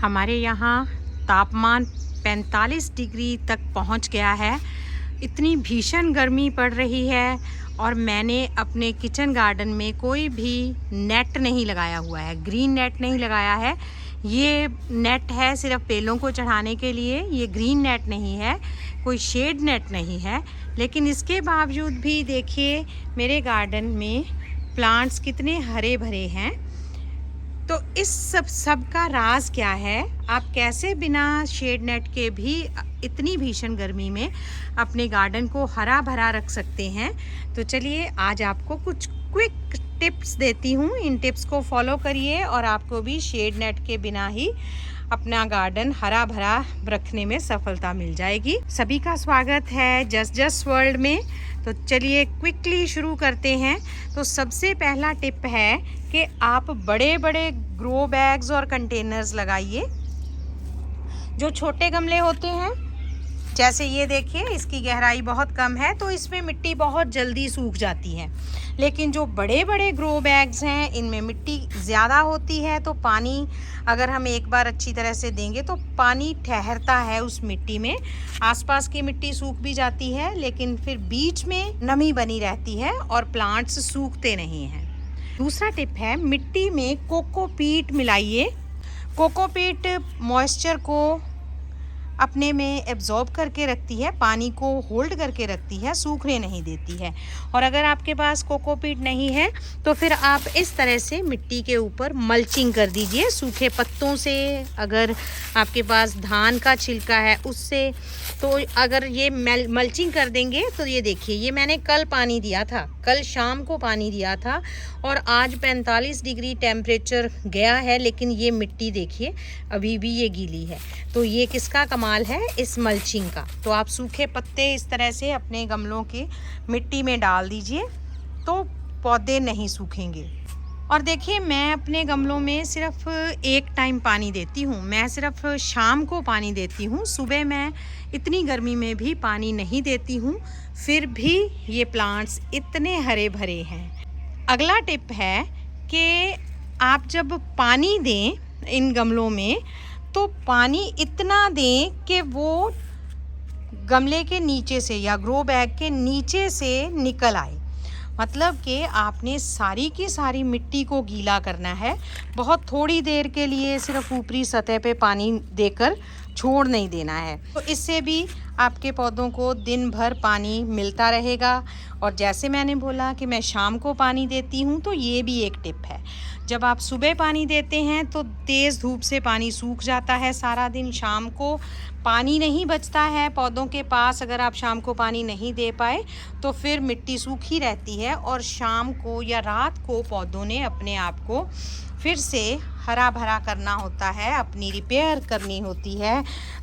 हमारे यहाँ तापमान 45 डिग्री तक पहुँच गया है। इतनी भीषण गर्मी पड़ रही है और मैंने अपने किचन गार्डन में कोई भी नेट नहीं लगाया हुआ है, ग्रीन नेट नहीं लगाया है। ये नेट है सिर्फ पेड़ों को चढ़ाने के लिए, ये ग्रीन नेट नहीं है, कोई शेड नेट नहीं है। लेकिन इसके बावजूद भी देखिए मेरे गार्डन में प्लांट्स कितने हरे भरे हैं। तो इस सब का राज क्या है? आप कैसे बिना शेड नेट के भी इतनी भीषण गर्मी में अपने गार्डन को हरा भरा रख सकते हैं? तो चलिए आज आपको कुछ क्विक टिप्स देती हूँ। इन टिप्स को फॉलो करिए और आपको भी शेड नेट के बिना ही अपना गार्डन हरा भरा रखने में सफलता मिल जाएगी। सभी का स्वागत है जस्ट वर्ल्ड में। तो चलिए क्विकली शुरू करते हैं। तो सबसे पहला टिप है कि आप बड़े बड़े ग्रो बैग्स और कंटेनर्स लगाइए। जो छोटे गमले होते हैं, जैसे ये देखिए, इसकी गहराई बहुत कम है तो इसमें मिट्टी बहुत जल्दी सूख जाती है। लेकिन जो बड़े बड़े ग्रो बैग्स हैं इनमें मिट्टी ज़्यादा होती है, तो पानी अगर हम एक बार अच्छी तरह से देंगे तो पानी ठहरता है उस मिट्टी में। आसपास की मिट्टी सूख भी जाती है लेकिन फिर बीच में नमी बनी रहती है और प्लांट्स सूखते नहीं हैं। दूसरा टिप है, मिट्टी में कोकोपीट मिलाइए। कोकोपीट मॉइस्चर को अपने में एब्जॉर्ब करके रखती है, पानी को होल्ड करके रखती है, सूखने नहीं देती है। और अगर आपके पास कोकोपीट नहीं है तो फिर आप इस तरह से मिट्टी के ऊपर मल्चिंग कर दीजिए सूखे पत्तों से। अगर आपके पास धान का छिलका है उससे, तो अगर ये मल्चिंग कर देंगे तो ये देखिए, ये मैंने कल पानी दिया था, कल शाम को पानी दिया था और आज 45 डिग्री टेम्परेचर गया है, लेकिन ये मिट्टी देखिए अभी भी ये गीली है। तो ये किसका कमाल है? इस मल्चिंग का। तो आप सूखे पत्ते इस तरह से अपने गमलों की मिट्टी में डाल दीजिए तो पौधे नहीं सूखेंगे। और देखिए मैं अपने गमलों में सिर्फ एक टाइम पानी देती हूँ, मैं सिर्फ शाम को पानी देती हूँ। सुबह मैं इतनी गर्मी में भी पानी नहीं देती हूँ, फिर भी ये प्लांट्स इतने हरे भरे हैं। अगला टिप है कि आप जब पानी दें इन गमलों में तो पानी इतना दें कि वो गमले के नीचे से या ग्रो बैग के नीचे से निकल आए। मतलब कि आपने सारी की सारी मिट्टी को गीला करना है। बहुत थोड़ी देर के लिए सिर्फ ऊपरी सतह पे पानी देकर छोड़ नहीं देना है। तो इससे भी आपके पौधों को दिन भर पानी मिलता रहेगा। और जैसे मैंने बोला कि मैं शाम को पानी देती हूँ, तो ये भी एक टिप है। जब आप सुबह पानी देते हैं तो तेज़ धूप से पानी सूख जाता है सारा दिन, शाम को पानी नहीं बचता है पौधों के पास। अगर आप शाम को पानी नहीं दे पाए तो फिर मिट्टी सूखी रहती है और शाम को या रात को पौधों ने अपने आप को फिर से हरा भरा करना होता है, अपनी रिपेयर करनी होती है।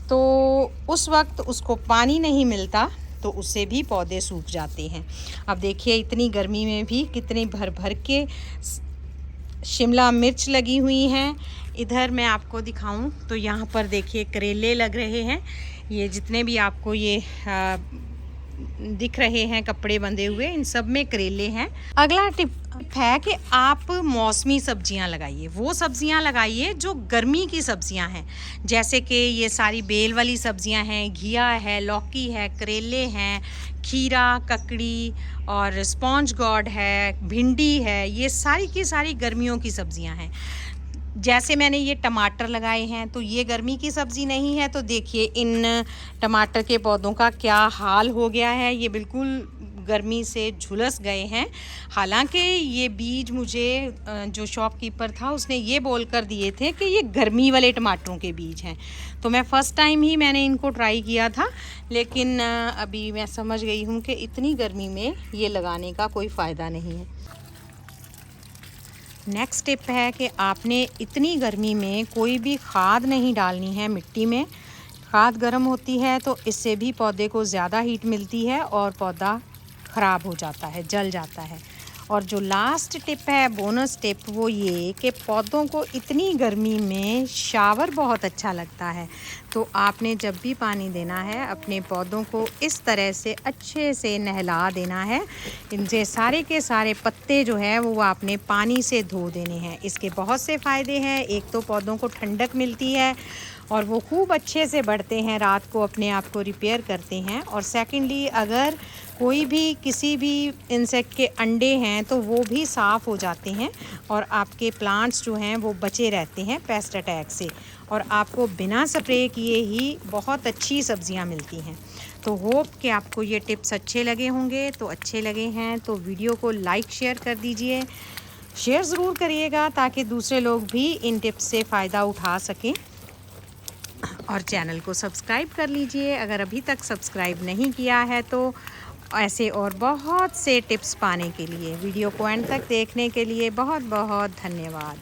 तो उस वक्त उसको पानी नहीं मिलता तो उससे भी पौधे सूख जाते हैं। अब देखिए इतनी गर्मी में भी कितनी भर भर के शिमला मिर्च लगी हुई हैं। इधर मैं आपको दिखाऊं तो यहाँ पर देखिए करेले लग रहे हैं। ये जितने भी आपको ये दिख रहे हैं कपड़े बंधे हुए, इन सब में करेले हैं। अगला टिप है कि आप मौसमी सब्जियां लगाइए। वो सब्जियां लगाइए जो गर्मी की सब्जियां हैं, जैसे कि ये सारी बेल वाली सब्जियां हैं, घिया है, लौकी है, करेले हैं, खीरा, ककड़ी और स्पॉन्ज गॉड है, भिंडी है। ये सारी की सारी गर्मियों की सब्जियां हैं। जैसे मैंने ये टमाटर लगाए हैं तो ये गर्मी की सब्ज़ी नहीं है। तो देखिए इन टमाटर के पौधों का क्या हाल हो गया है, ये बिल्कुल गर्मी से झुलस गए हैं। हालांकि ये बीज मुझे जो शॉपकीपर था उसने ये बोलकर दिए थे कि ये गर्मी वाले टमाटरों के बीज हैं। तो मैं फ़र्स्ट टाइम ही मैंने इनको ट्राई किया था, लेकिन अभी मैं समझ गई हूँ कि इतनी गर्मी में ये लगाने का कोई फ़ायदा नहीं है। नेक्स्ट टिप है कि आपने इतनी गर्मी में कोई भी खाद नहीं डालनी है मिट्टी में। खाद गर्म होती है तो इससे भी पौधे को ज़्यादा हीट मिलती है और पौधा ख़राब हो जाता है, जल जाता है। और जो लास्ट टिप है, बोनस टिप, वो ये कि पौधों को इतनी गर्मी में शावर बहुत अच्छा लगता है। तो आपने जब भी पानी देना है अपने पौधों को इस तरह से अच्छे से नहला देना है। इनसे सारे के सारे पत्ते जो है वो आपने पानी से धो देने हैं। इसके बहुत से फ़ायदे हैं। एक तो पौधों को ठंडक मिलती है और वो खूब अच्छे से बढ़ते हैं, रात को अपने आप को रिपेयर करते हैं। और सेकेंडली, अगर कोई भी किसी भी इंसेक्ट के अंडे हैं तो वो भी साफ़ हो जाते हैं और आपके प्लांट्स जो हैं वो बचे रहते हैं पेस्ट अटैक से, और आपको बिना स्प्रे किए ही बहुत अच्छी सब्जियां मिलती हैं। तो होप कि आपको ये टिप्स अच्छे लगे होंगे। तो अच्छे लगे हैं तो वीडियो को लाइक शेयर कर दीजिए, शेयर ज़रूर करिएगा ताकि दूसरे लोग भी इन टिप्स से फ़ायदा उठा सकें। और चैनल को सब्सक्राइब कर लीजिए अगर अभी तक सब्सक्राइब नहीं किया है तो। ऐसे और बहुत से टिप्स पाने के लिए वीडियो को एंड तक देखने के लिए बहुत बहुत धन्यवाद।